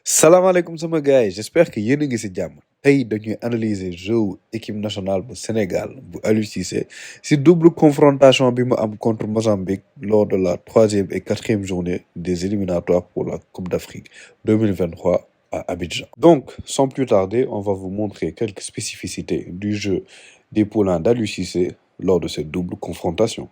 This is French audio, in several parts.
Salam alaikum sama gars yi j'espère que yéen a ngi si jàmm tey dañuy analyser jeu équipe nationale bu Sénégal bu Aliou Cissé si double confrontation bi mu am contre Mozambique lors de la troisième et quatrième journée des éliminatoires pour la Coupe d'Afrique 2023 à Abidjan. Donc, sans plus tarder, on va vous montrer quelques spécificités du jeu des poulains d'Aliou Cissé lors de cette double confrontation.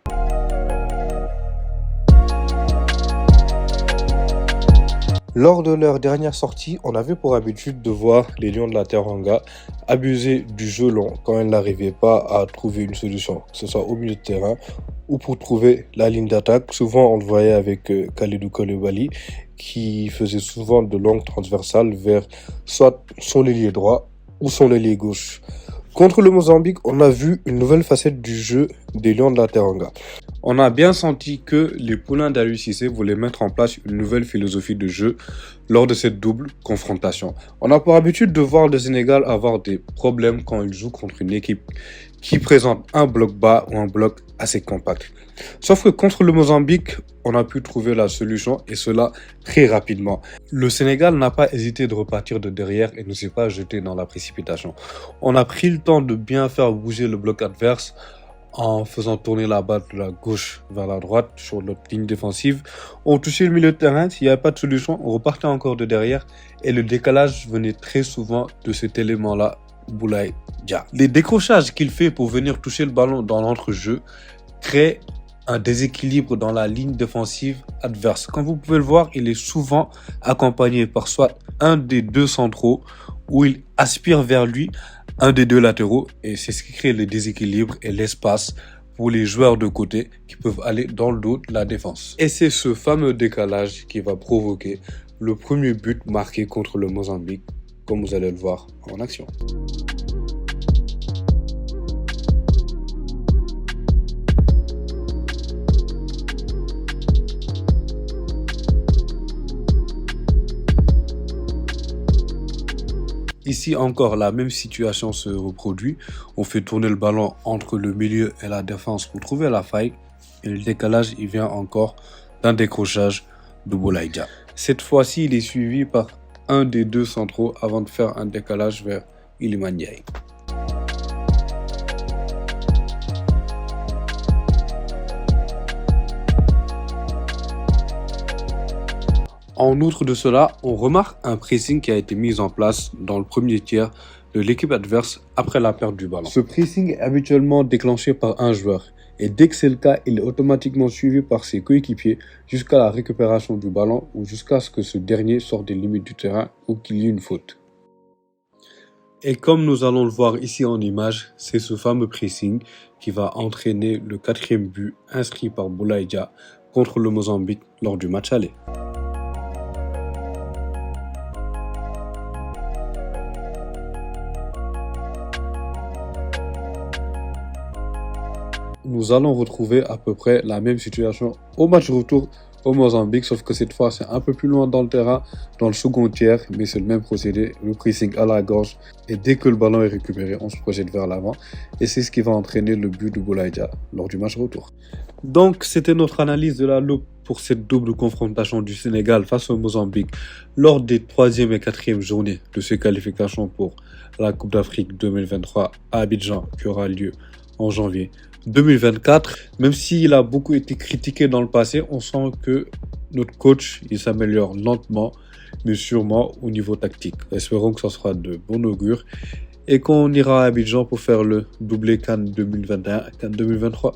Lors de leur dernière sortie, on avait pour habitude de voir les Lions de la Teranga abuser du jeu long quand ils n'arrivaient pas à trouver une solution, que ce soit au milieu de terrain ou pour trouver la ligne d'attaque. Souvent, on le voyait avec Kalidou Koulibaly qui faisait souvent de longues transversales vers soit son ailier droit ou son ailier gauche. Contre le Mozambique, on a vu une nouvelle facette du jeu des Lions de la Teranga. On a bien senti que les poulains d'Aliou Cissé voulaient mettre en place une nouvelle philosophie de jeu lors de cette double confrontation. On a pour habitude de voir le Sénégal avoir des problèmes quand il joue contre une équipe qui présente un bloc bas ou un bloc assez compact. Sauf que contre le Mozambique, on a pu trouver la solution et cela très rapidement. Le Sénégal n'a pas hésité de repartir de derrière et ne s'est pas jeté dans la précipitation. On a pris le temps de bien faire bouger le bloc adverse en faisant tourner la balle de la gauche vers la droite sur notre ligne défensive. On touchait le milieu de terrain, s'il n'y avait pas de solution, on repartait encore de derrière et le décalage venait très souvent de cet élément-là, Boulaye Dia. Les décrochages qu'il fait pour venir toucher le ballon dans l'entrejeu créent un déséquilibre dans la ligne défensive adverse. Comme vous pouvez le voir, il est souvent accompagné par soit un des deux centraux où il aspire vers lui un des deux latéraux et c'est ce qui crée le déséquilibre et l'espace pour les joueurs de côté qui peuvent aller dans le dos de la défense. Et c'est ce fameux décalage qui va provoquer le premier but marqué contre le Mozambique, comme vous allez le voir en action. Ici encore, la même situation se reproduit. On fait tourner le ballon entre le milieu et la défense pour trouver la faille. Et le décalage, il vient encore d'un décrochage de Boulaye Dia. Cette fois-ci, il est suivi par un des deux centraux avant de faire un décalage vers Iliman Ndiaye. En outre de cela, on remarque un pressing qui a été mis en place dans le premier tiers de l'équipe adverse après la perte du ballon. Ce pressing est habituellement déclenché par un joueur et dès que c'est le cas, il est automatiquement suivi par ses coéquipiers jusqu'à la récupération du ballon ou jusqu'à ce que ce dernier sorte des limites du terrain ou qu'il y ait une faute. Et comme nous allons le voir ici en image, c'est ce fameux pressing qui va entraîner le quatrième but inscrit par Boulaye Dia contre le Mozambique lors du match aller. Nous allons retrouver à peu près la même situation au match retour au Mozambique, sauf que cette fois c'est un peu plus loin dans le terrain, dans le second tiers, mais c'est le même procédé, le pressing à la gorge, et dès que le ballon est récupéré, on se projette vers l'avant, et c'est ce qui va entraîner le but de Boulaye Dia lors du match retour. Donc c'était notre analyse de la loupe pour cette double confrontation du Sénégal face au Mozambique lors des 3e et 4e journées de ces qualifications pour la Coupe d'Afrique 2023 à Abidjan, qui aura lieu en janvier 2024. Même s'il a beaucoup été critiqué dans le passé, on sent que notre coach il s'améliore lentement mais sûrement au niveau tactique. Espérons que ça sera de bon augure et qu'on ira à Abidjan pour faire le doublé CAN 2021 CAN 2023.